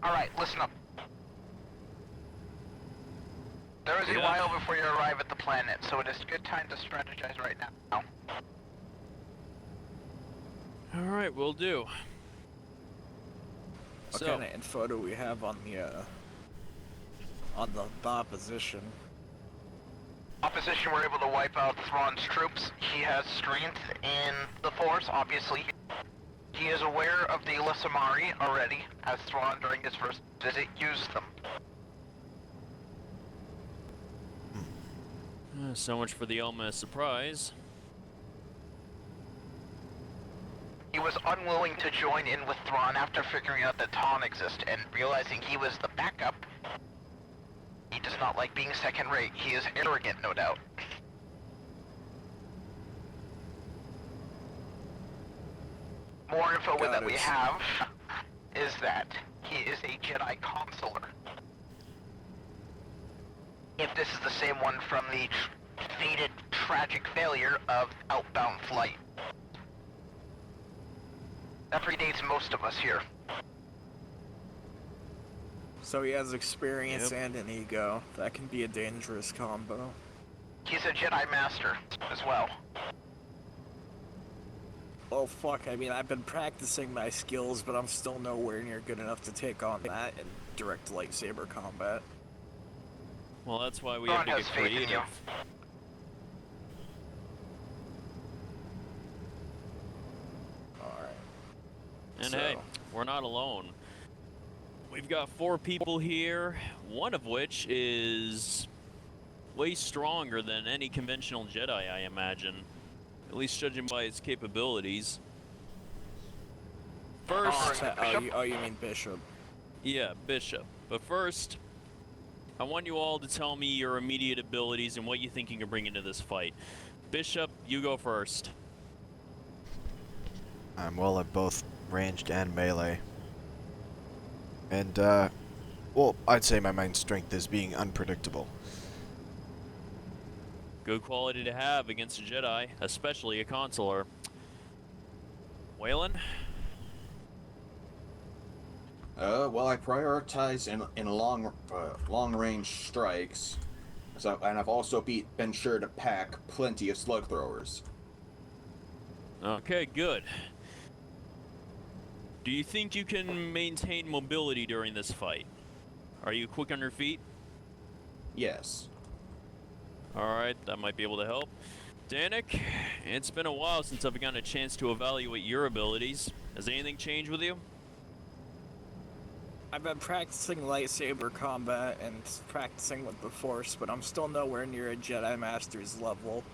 Alright, listen up. There is a while before you arrive at the planet, so it is a good time to strategize right now. Alright, will do. What kind of info do we have on the opposition? Opposition were able to wipe out Thrawn's troops. He has strength in the Force, obviously. He is aware of the Lissamari already, as Thrawn during his first visit used them. So much for the element of surprise. He was unwilling to join in with Thrawn after figuring out that Taun exists and realizing he was the backup. He does not like being second-rate. He is arrogant, no doubt. More info that we have is that he is a Jedi consular. If this is the same one from the fated tragic failure of Outbound Flight. That predates most of us here. So he has experience and an ego. That can be a dangerous combo. He's a Jedi Master as well. Oh fuck, I mean, I've been practicing my skills, but I'm still nowhere near good enough to take on that in direct lightsaber combat. Well, that's why we have to get creative. Alright. And hey, we're not alone. We've got 4 people here, one of which is way stronger than any conventional Jedi, I imagine. At least judging by his capabilities. First... Oh, you mean Bishop. Yeah, Bishop. But first, I want you all to tell me your immediate abilities and what you think you can bring into this fight. Bishop, you go first. I'm well at both ranged and melee. And, well, I'd say my main strength is being unpredictable. Good quality to have against a Jedi, especially a consular. Waylon? Well, I prioritize in long-range strikes, and I've also been sure to pack plenty of slug throwers. Okay, good. Do you think you can maintain mobility during this fight? Are you quick on your feet? Yes. Alright, that might be able to help. Danik, it's been a while since I've gotten a chance to evaluate your abilities. Has anything changed with you? I've been practicing lightsaber combat and practicing with the Force, but I'm still nowhere near a Jedi Master's level.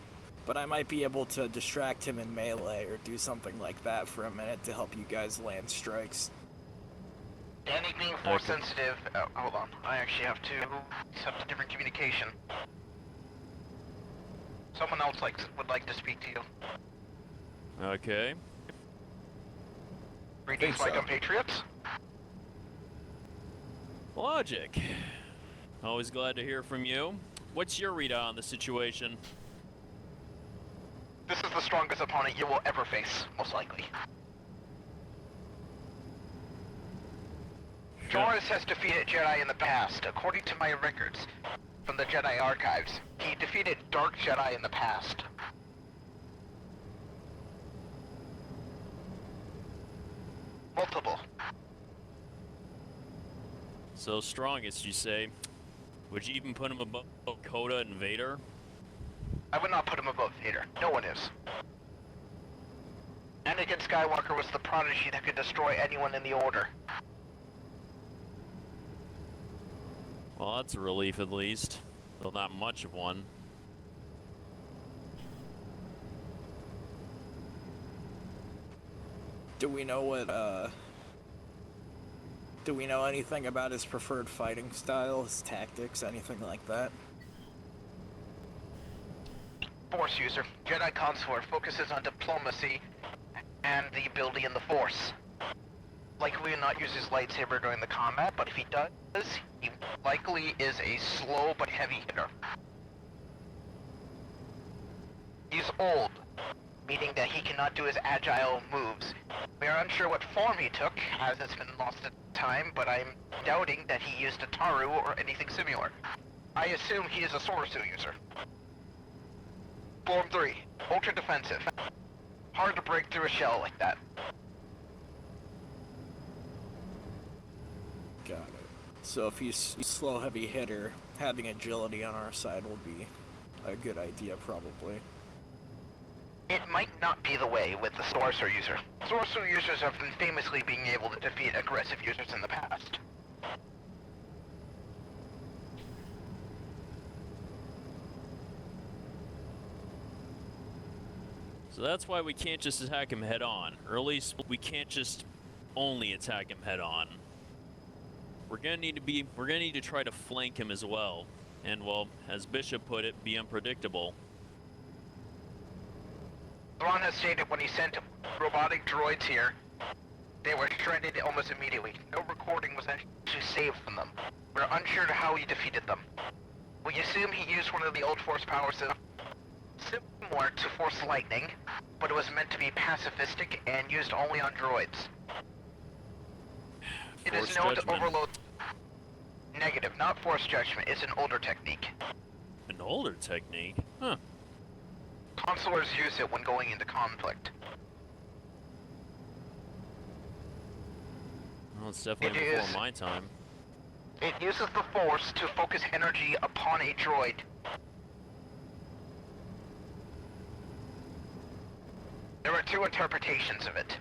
But I might be able to distract him in melee or do something like that for a minute to help you guys land strikes. Danik being Force sensitive... Oh, hold on. I actually have to set up a different communication. Someone else would like to speak to you. Okay. Greetings, my compatriots. Logic. Always glad to hear from you. What's your read on the situation? This is the strongest opponent you will ever face, most likely. Joris has defeated Jedi in the past. According to my records from the Jedi Archives, he defeated Dark Jedi in the past. Multiple. So strongest, you say? Would you even put him above Coda and Vader? I would not put him above Vader. No one is. Anakin Skywalker was the prodigy that could destroy anyone in the Order. Well, that's a relief at least. Though not much of one. Do we know anything about his preferred fighting style, his tactics, anything like that? Force user. Jedi Consular focuses on diplomacy and the ability in the Force. Likely will not use his lightsaber during the combat, but if he does, he likely is a slow but heavy hitter. He's old, meaning that he cannot do his agile moves. We are unsure what form he took, as it's been lost in time, but I'm doubting that he used a Taru or anything similar. I assume he is a Sorcerer user. Form 3, ultra defensive. Hard to break through a shell like that. Got it. So if he's a slow heavy hitter, having agility on our side will be a good idea, probably. It might not be the way with the Sorcerer user. Sorcerer users have been famously being able to defeat aggressive users in the past. So that's why we can't just attack him head on, or at least we can't just only attack him head on. We're gonna need to try to flank him as well, and well, as Bishop put it, be unpredictable. Thrawn has stated when he sent robotic droids here, they were shredded almost immediately. No recording was actually saved from them. We're unsure how he defeated them. We assume he used one of the old Force power systems, similar to Force Lightning, but it was meant to be pacifistic and used only on droids. It is known to overload... Negative, not Force Judgment. It's an older technique. An older technique? Huh. Consulars use it when going into conflict. Well, it's definitely before my time. It uses the Force to focus energy upon a droid. There are two interpretations of it.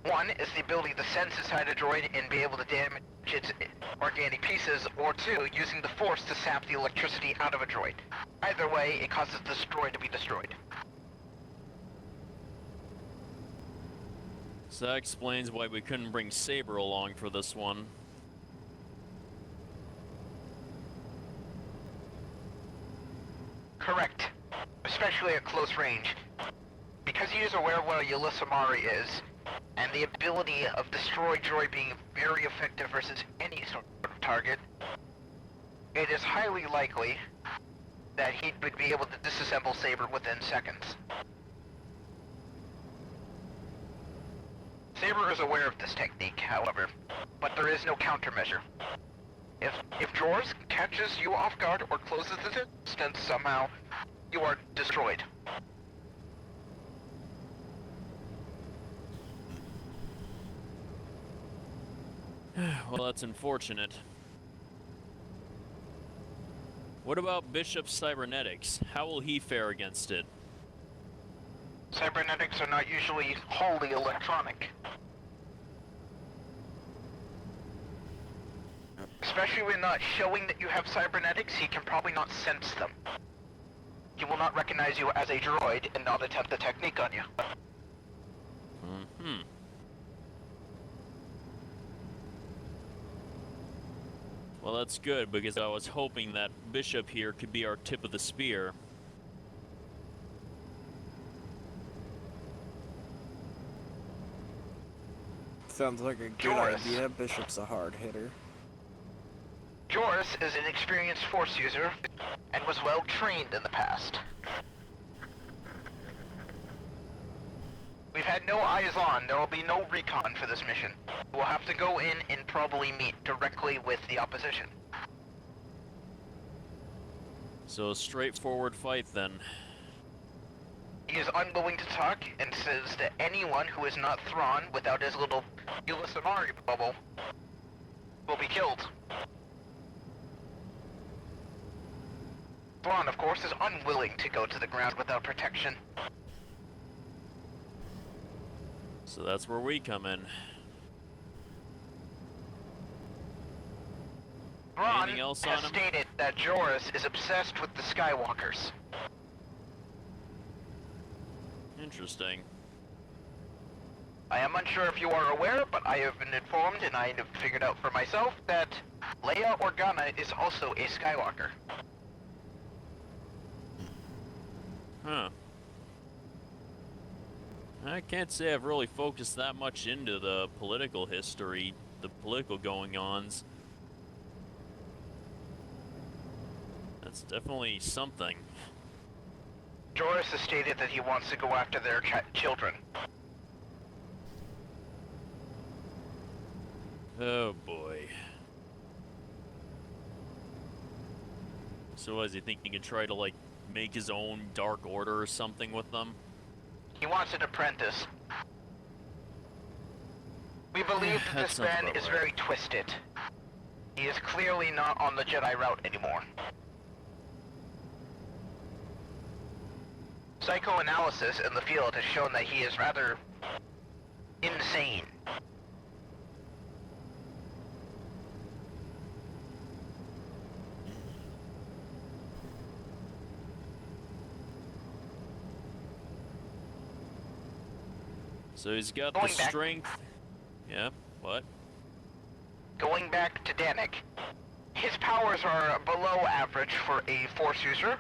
One is the ability to sense inside a droid and be able to damage its organic pieces, or two, using the Force to sap the electricity out of a droid. Either way, it causes this droid to be destroyed. So that explains why we couldn't bring Saber along for this one. Correct. Especially at close range. Because he is aware of what a Ylisamari is, and the ability of Destroy Droid being very effective versus any sort of target, it is highly likely that he would be able to disassemble Saber within seconds. Saber is aware of this technique, however, but there is no countermeasure. If Drawers catches you off guard or closes the distance somehow, you are destroyed. Well, that's unfortunate. What about Bishop's cybernetics? How will he fare against it? Cybernetics are not usually wholly electronic. Especially when not showing that you have cybernetics, he can probably not sense them. He will not recognize you as a droid and not attempt the technique on you. Mm-hmm. Well, that's good, because I was hoping that Bishop here could be our tip of the spear. Sounds like a good Joris. idea. Bishop's a hard hitter. Joris is an experienced Force user and was well trained in the past. We've had no eyes on. There will be no recon for this mission. We'll have to go in and probably meet directly with the opposition. So a straightforward fight then. He is unwilling to talk and says that anyone who is not Thrawn without his little Ylisamari bubble will be killed. Thrawn, of course, is unwilling to go to the ground without protection. So that's where we come in. Thrawn Anything else on has him? stated that Joris is obsessed with the Skywalkers. Interesting. I am unsure if you are aware, but I have been informed and I have figured out for myself that Leia Organa is also a Skywalker. Huh. I can't say I've really focused that much into the political history, the political going-ons. That's definitely something. Joris has stated that he wants to go after their children. Oh boy. So does he think he can try to, like, make his own Dark Order or something with them? He wants an apprentice. We believe that That this sounds man about is right. very twisted. He is clearly not on the Jedi route anymore. Psychoanalysis in the field has shown that he is rather insane. So he's got the Going back- strength. Yeah, what? Going back to Danik, his powers are below average for a Force user.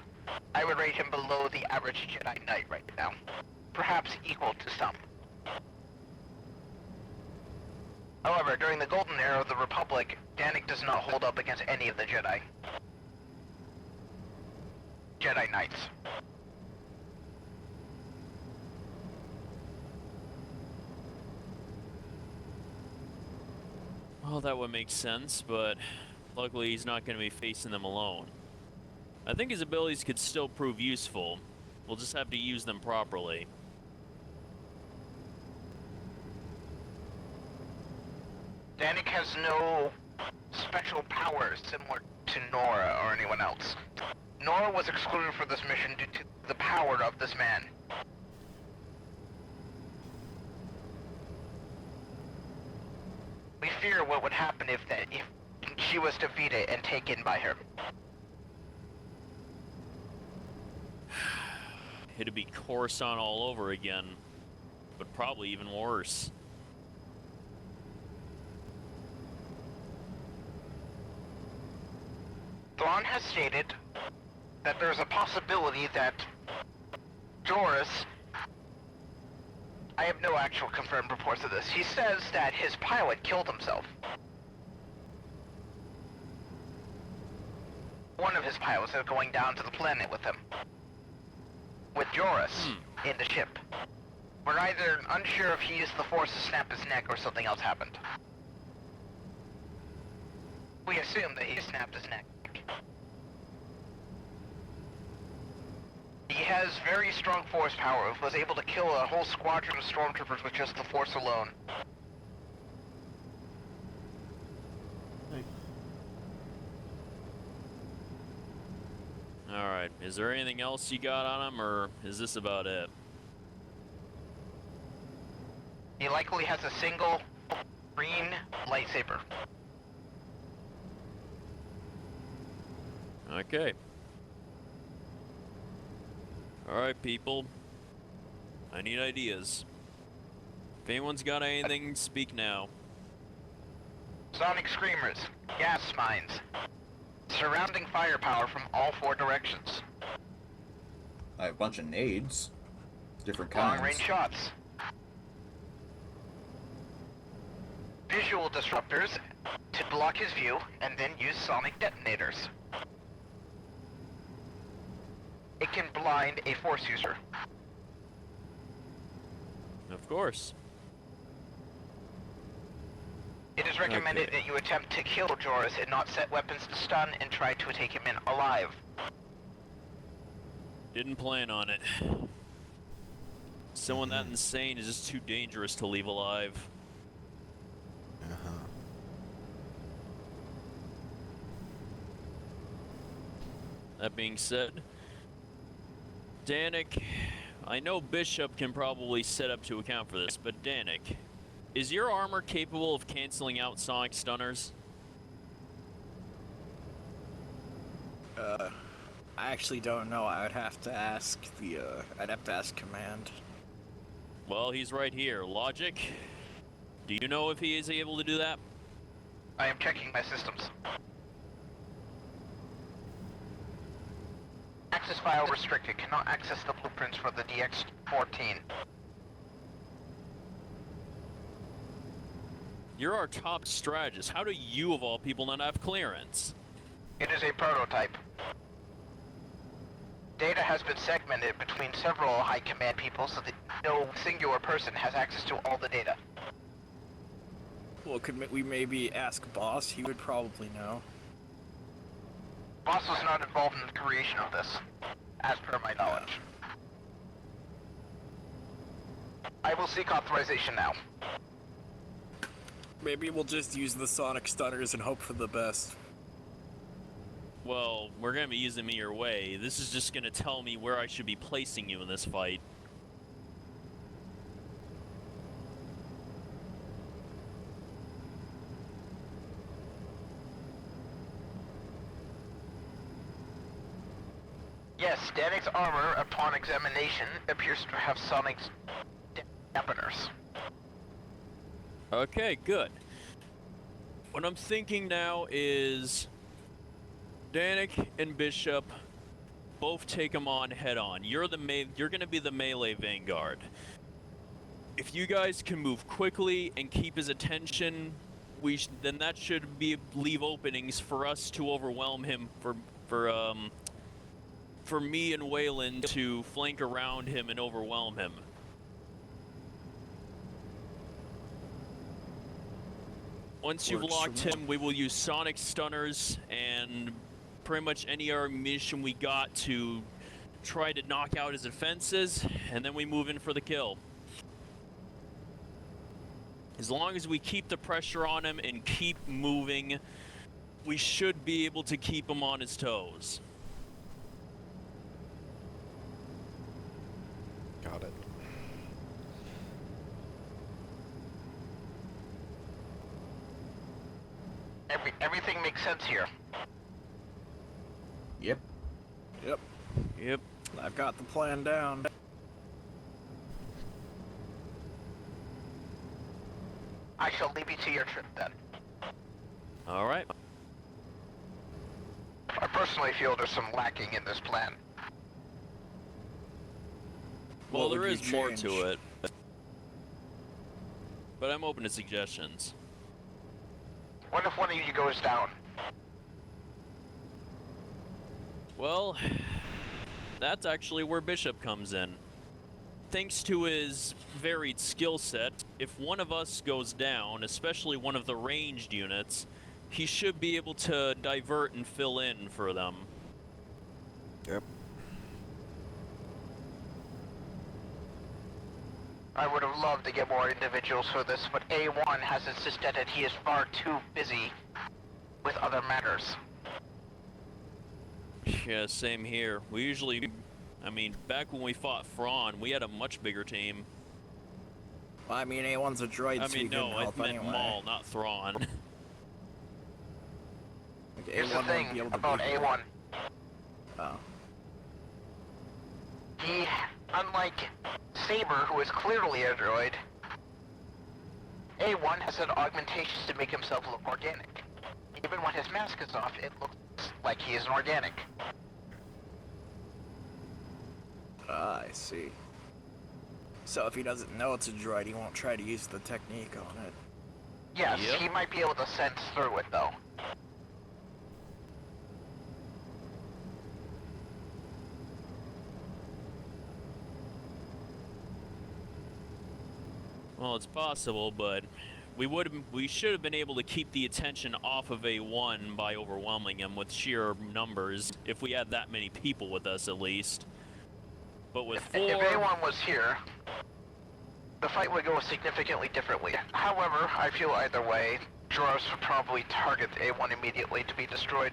I would rate him below the average Jedi Knight right now. Perhaps equal to some. However, during the Golden Era of the Republic, Danik does not hold up against any of the Jedi. Jedi Knights. Well, that would make sense, but luckily he's not going to be facing them alone. I think his abilities could still prove useful. We'll just have to use them properly. Danik has no special powers similar to Nora or anyone else. Nora was excluded for this mission due to the power of this man. We fear what would happen if she was defeated and taken by her. It'd be Coruscant all over again, but probably even worse. Thrawn has stated that there's a possibility that Joris... I have no actual confirmed reports of this. He says that his pilot killed himself. One of his pilots is going down to the planet with him. With Joris in the ship. We're either unsure if he used the Force to snap his neck or something else happened. We assume that he snapped his neck. He has very strong Force power, was able to kill a whole squadron of stormtroopers with just the Force alone. Alright, is there anything else you got on him, or is this about it? He likely has a single green lightsaber. Okay. Alright, people. I need ideas. If anyone's got anything, speak now. Sonic screamers, gas mines, surrounding firepower from all four directions. I have a bunch of nades. Different kinds. Long-range shots. Visual disruptors to block his view, and then use sonic detonators. It can blind a Force user. Of course. It is recommended Okay. that you attempt to kill Joris and not set weapons to stun and try to take him in alive. Didn't plan on it. Someone that insane is just too dangerous to leave alive. Uh-huh. That being said, Danik, I know Bishop can probably set up to account for this, but Danik, is your armor capable of canceling out sonic stunners? I actually don't know. I would have to ask I'd have to ask Command. Well, he's right here. Logic, do you know if he is able to do that? I am checking my systems. Access file restricted. Cannot access the blueprints for the DX-14. You're our top strategist. How do you, of all people, not have clearance? It is a prototype. Data has been segmented between several high command people so that no singular person has access to all the data. Well, could we maybe ask Boss? He would probably know. Boss was not involved in the creation of this, as per my knowledge. I will seek authorization now. Maybe we'll just use the sonic stunners and hope for the best. Well, we're gonna be using me your way. This is just gonna tell me where I should be placing you in this fight. Yes, Danik's armor, upon examination, appears to have sonic dampeners. Okay, good. What I'm thinking now is Danik and Bishop both take him on head on. You're gonna be the melee vanguard. If you guys can move quickly and keep his attention, then that should leave openings for us to overwhelm him for me and Waylon to flank around him and overwhelm him. Once you've locked him, we will use sonic stunners and pretty much any ammunition we got to try to knock out his defenses, and then we move in for the kill. As long as we keep the pressure on him and keep moving, we should be able to keep him on his toes. Got it. Everything makes sense here. Yep. Yep. Yep. I've got the plan down. I shall leave you to your trip then. Alright. I personally feel there's some lacking in this plan. Well, What there would is you more change? to it. But I'm open to suggestions. What if one of you goes down? Well, that's actually where Bishop comes in. Thanks to his varied skill set, if one of us goes down, especially one of the ranged units, he should be able to divert and fill in for them. Yep. I would have loved to get more individuals for this, but A1 has insisted that he is far too busy with other matters. Yeah, same here. We usually, back when we fought Thrawn, we had a much bigger team. Well, I mean, A1's a droid, so he No, couldn't I help meant anyway. Maul, not Thrawn. Like, Here's A1 the won't thing be able to about be here. A1. Oh. He, unlike Saber, who is clearly a droid, A1 has had augmentations to make himself look organic. Even when his mask is off, it looks like he is an organic. I see. So if he doesn't know it's a droid, he won't try to use the technique on it. Yes, Yep. he might be able to sense through it, though. Well, it's possible, but we should have been able to keep the attention off of A1 by overwhelming him with sheer numbers, if we had that many people with us at least. But with If four, A1 was here, the fight would go significantly differently. However, I feel either way, Joros would probably target A1 immediately to be destroyed.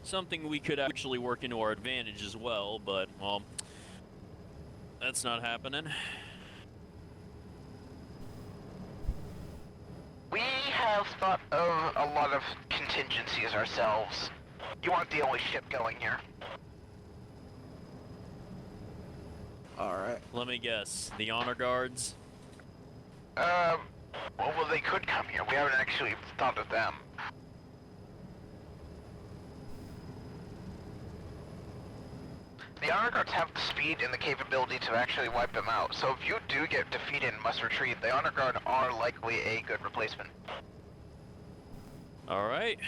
something we could actually work into our advantage as well, but, well, that's not happening. We have thought of a lot of contingencies ourselves. You aren't the only ship going here. Alright. Let me guess, the honor guards? Well, they could come here. We haven't actually thought of them. The honor guards have the speed and the capability to actually wipe them out, so if you do get defeated and must retreat, the honor guard are likely a good replacement. Alright.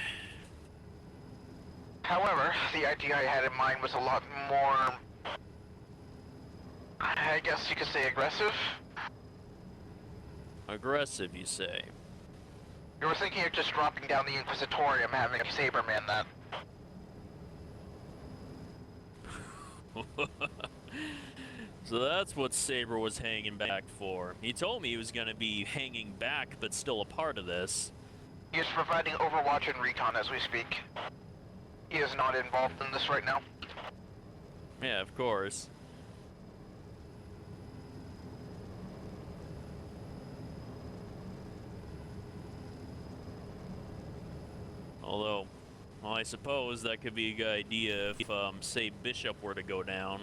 However, the idea I had in mind was a lot more, I guess you could say, aggressive. Aggressive, you say? You were thinking of just dropping down the Inquisitorium, having Saberman that. So that's what Saber was hanging back for. He told me he was gonna be hanging back, but still a part of this. He is providing Overwatch and Recon as we speak. He is not involved in this right now. Yeah, of course. Although, well, I suppose that could be a good idea if, say, Bishop were to go down.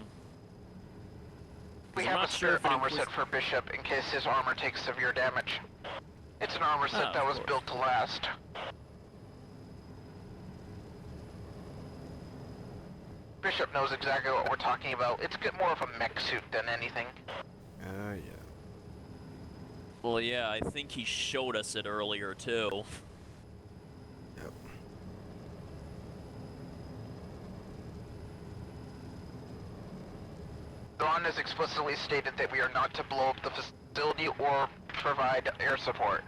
We I'm have not a sure spare if it armor includes- set for Bishop in case his armor takes severe damage. It's an armor set Ah, that of was course. built to last. Bishop knows exactly what we're talking about. It's more of a mech suit than anything. Yeah. Well, yeah, I think he showed us it earlier, too. Yep. Thrawn has explicitly stated that we are not to blow up the facility or provide air support.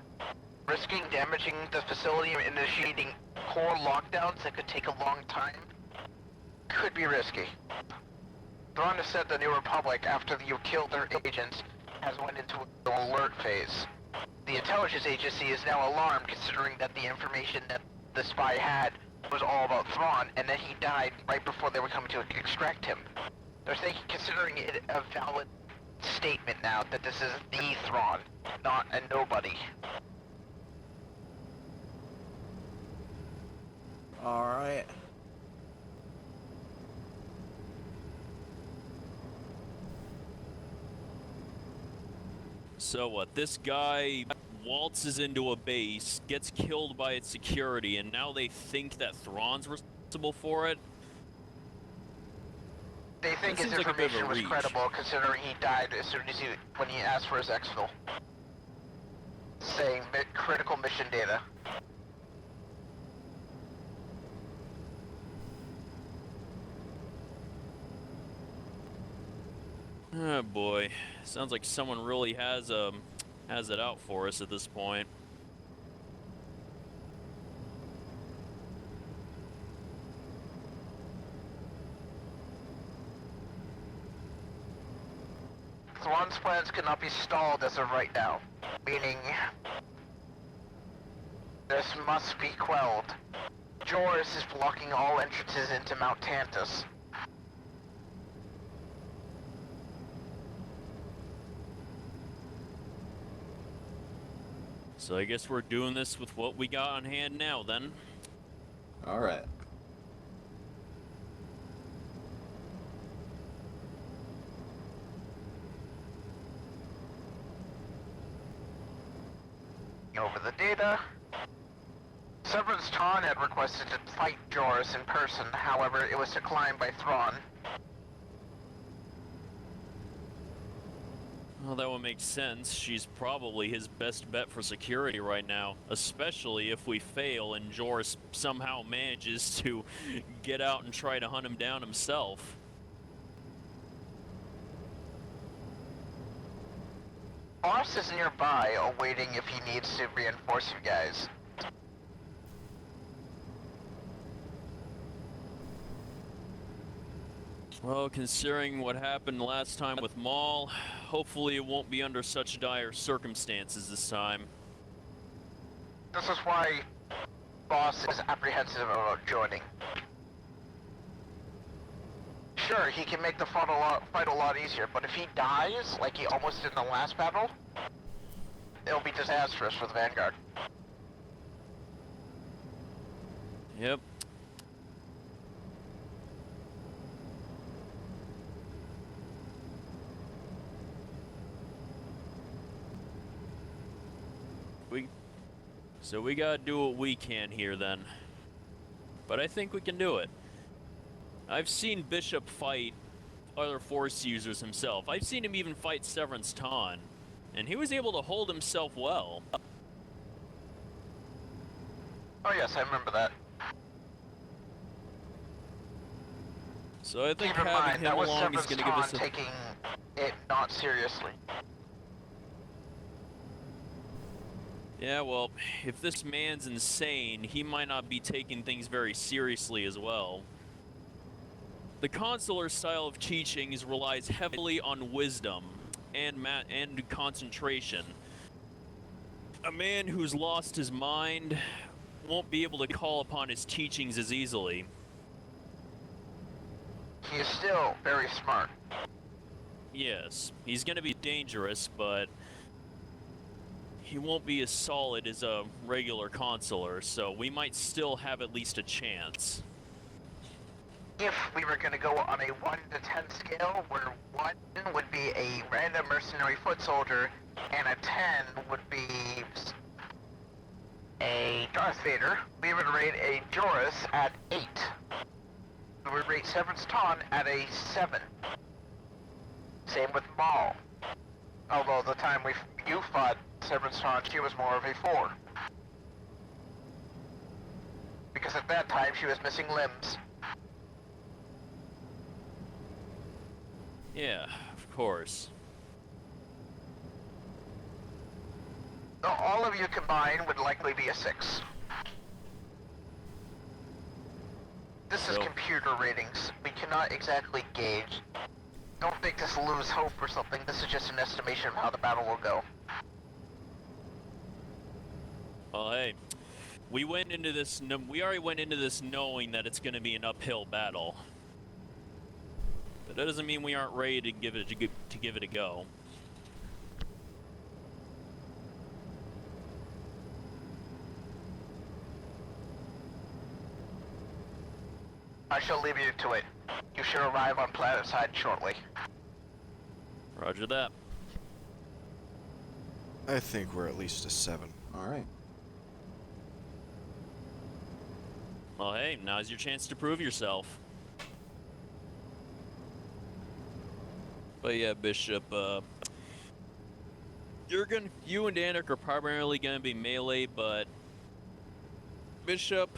Risking damaging the facility or initiating core lockdowns that could take a long time could be risky. Thrawn has said the New Republic, after you killed their agents, has went into an alert phase. The intelligence agency is now alarmed considering that the information that the spy had was all about Thrawn and that he died right before they were coming to extract him. They're considering it a valid statement now that this is the Thrawn, not a nobody. Alright. So what, this guy waltzes into a base, gets killed by its security, and now they think that Thrawn's responsible for it? They think That his seems like a bit of a information was reach. credible considering he died as soon as when he asked for his exfil. Saying critical mission data. Oh boy, sounds like someone really has it out for us at this point. Thrawn's plans cannot be stalled as of right now, meaning this must be quelled. Joris is blocking all entrances into Mount Tantiss. So I guess we're doing this with what we got on hand now, then. Alright. Over the data. Severance Thrawn had requested to fight Joris in person, however, it was declined by Thrawn. Well, that would make sense. She's probably his best bet for security right now, especially if we fail and Joris somehow manages to get out and try to hunt him down himself. Boss is nearby, awaiting if he needs to reinforce you guys. Well, considering what happened last time with Maul, hopefully it won't be under such dire circumstances this time. This is why Boss is apprehensive about joining. Sure, he can make the fight a lot easier, but if he dies, like he almost did in the last battle, it'll be disastrous for the Vanguard. Yep. So we gotta do what we can here then. But I think we can do it. I've seen Bishop fight other Force users himself. I've seen him even fight Severance Thrawn, and he was able to hold himself well. Oh yes, I remember that. So I think Keep in having mind, him that was along is Severance going to give us Ton a... taking it not seriously. Yeah, well, if this man's insane, he might not be taking things very seriously as well. The consular style of teachings relies heavily on wisdom and concentration. A man who's lost his mind won't be able to call upon his teachings as easily. He is still very smart. Yes, he's going to be dangerous, but he won't be as solid as a regular consular, so we might still have at least a chance. If we were going to go on a 1 to 10 scale, where 1 would be a random mercenary foot soldier, and a 10 would be a Darth Vader, we would rate a Joris at 8. We would rate Severance Ton at a 7. Same with Maul. Although the time you fought Severance Ton, she was more of a 4. Because at that time she was missing limbs. Yeah, of course. So all of you combined would likely be a 6. This is So- computer ratings. We cannot exactly gauge. Don't make us lose hope or something. This is just an estimation of how the battle will go. Well, hey, we already went into this knowing that it's going to be an uphill battle. But that doesn't mean we aren't ready to give it a go. I shall leave you to it. You should arrive on planet side shortly. Roger that. I think we're at least a 7. Alright. Well, hey, now's your chance to prove yourself. But yeah, Bishop, you and Danik are primarily gonna be melee, but Bishop,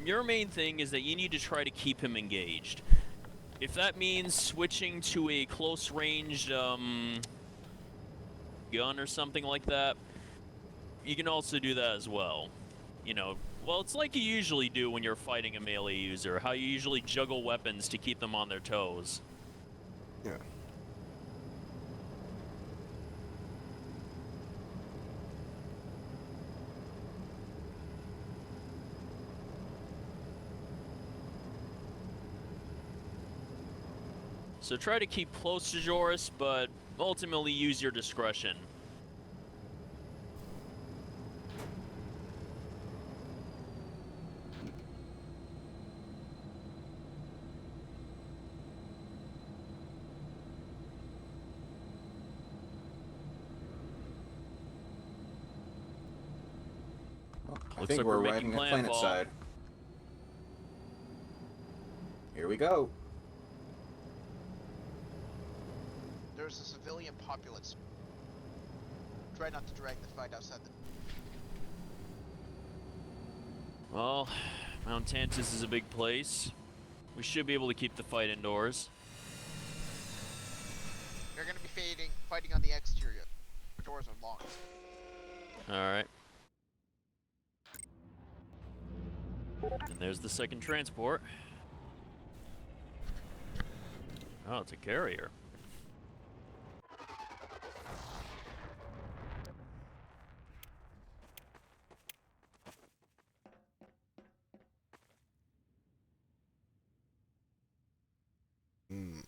your main thing is that you need to try to keep him engaged. If that means switching to a close-range gun or something like that, you can also do that as well. You know, well, it's like you usually do when you're fighting a melee user, how you usually juggle weapons to keep them on their toes. Yeah. So try to keep close to Joris, but ultimately use your discretion. I Looks think like we're we're arriving making at planet planetfall. side. Here we go. There's a civilian populace. Try not to drag the fight outside the... Well, Mount Tantiss is a big place. We should be able to keep the fight indoors. They're gonna be fighting on the exterior. The doors are locked. Alright. And there's the second transport. Oh, it's a carrier. Hmm.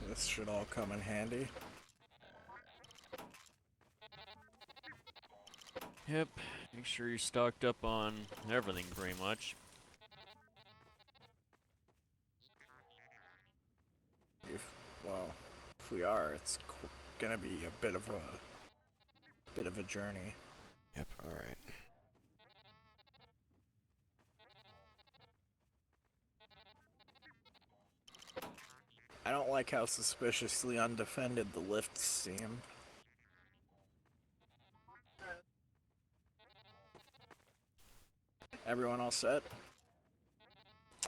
This should all come in handy. Yep. Make sure you're stocked up on everything, pretty much. If we are, it's gonna be a bit of a Bit of a journey. Yep, alright. I don't like how suspiciously undefended the lifts seem. Everyone all set?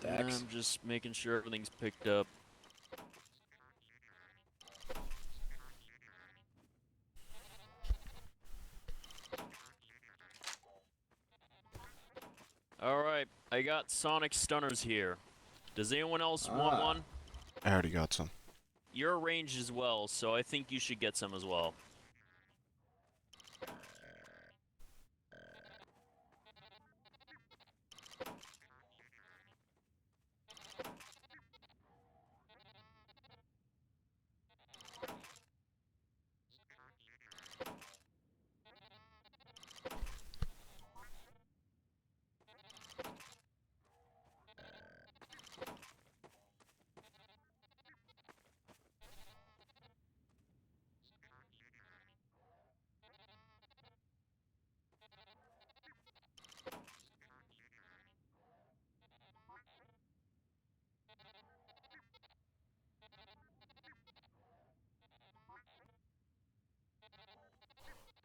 Dax? I'm just making sure everything's picked up. Alright, I got sonic stunners here. Does anyone else want one? I already got some. You're ranged as well, so I think you should get some as well.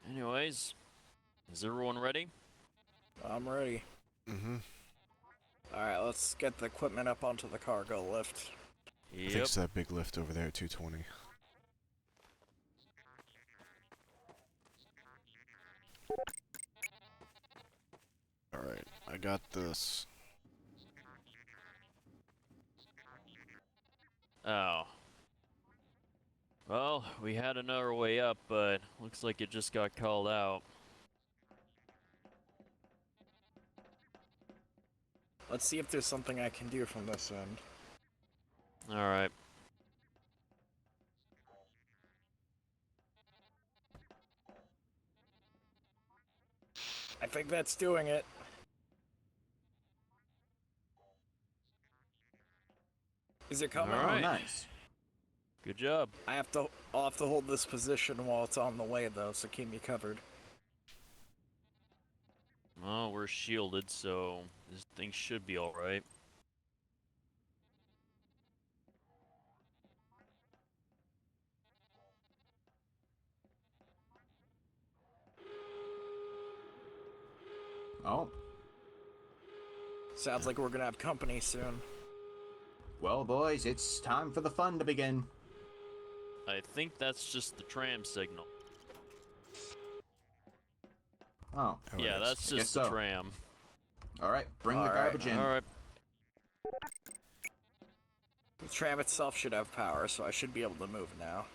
Anyways, is everyone ready? I'm ready. Mm-hmm. Alright, let's get the equipment up onto the cargo lift. I think Yep. it's that big lift over there at 220. Alright, I got this. Oh. Well, we had another way up, but looks like it just got called out. Let's see if there's something I can do from this end. Alright. I think that's doing it. Is it coming? All Oh, right. nice. Good job. I'll have to hold this position while it's on the way though, so keep me covered. Well, we're shielded, so this thing should be alright. Oh, Sounds like we're gonna have company soon. well, boys, it's time for the fun to begin. I think that's just the tram signal. Oh, Oh, Yeah, it is. that's I guess just the so. tram. all right, bring the All right. garbage in. Alright. The tram itself should have power, so I should be able to move now.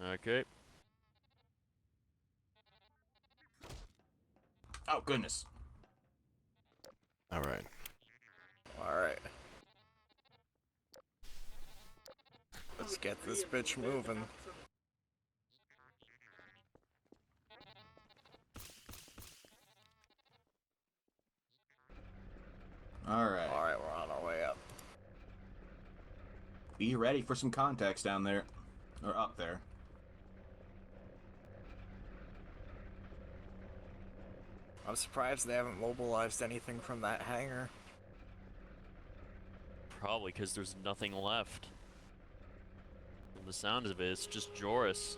Okay. Oh, goodness. Alright. Alright. Let's get this bitch moving. All right. Alright, we're on our way up. Be ready for some contacts down there. Or up there. I'm surprised they haven't mobilized anything from that hangar. Probably because there's nothing left. From the sound of it, it's just Joris.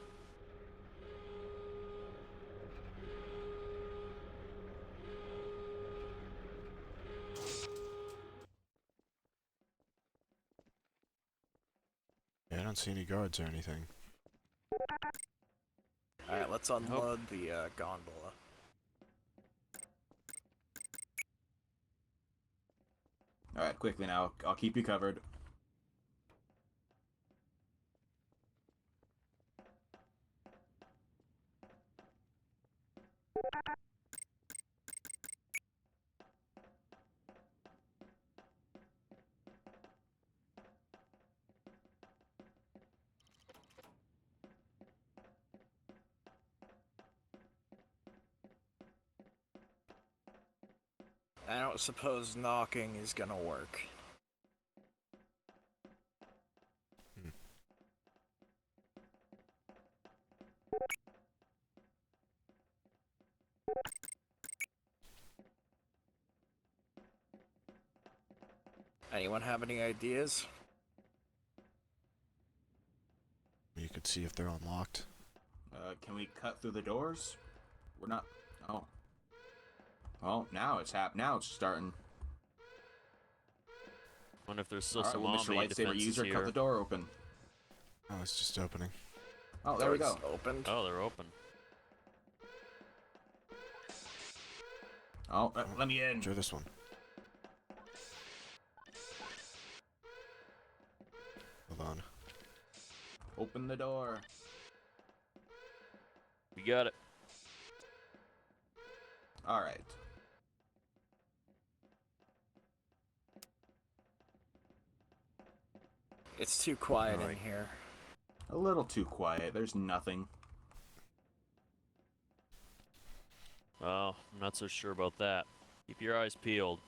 Yeah, I don't see any guards or anything. Alright, let's unload the gondola. All right, quickly now. I'll keep you covered. I don't suppose knocking is gonna work. Anyone have any ideas? You could see if they're unlocked. Can we cut through the doors? We're not. Oh. Well, now it's now it's starting. Wonder if there's still All right, some well, Mr. zombie Lightsaber defenses user, here. cut the door open. Oh, it's just opening. Oh, there we go. Doors Opened. Oh, they're open. Oh, let me in. Try this one. Hold on. Open the door. We got it. All right. It's too quiet in Alright. here. A little too quiet. There's nothing. Well, I'm not so sure about that. Keep your eyes peeled.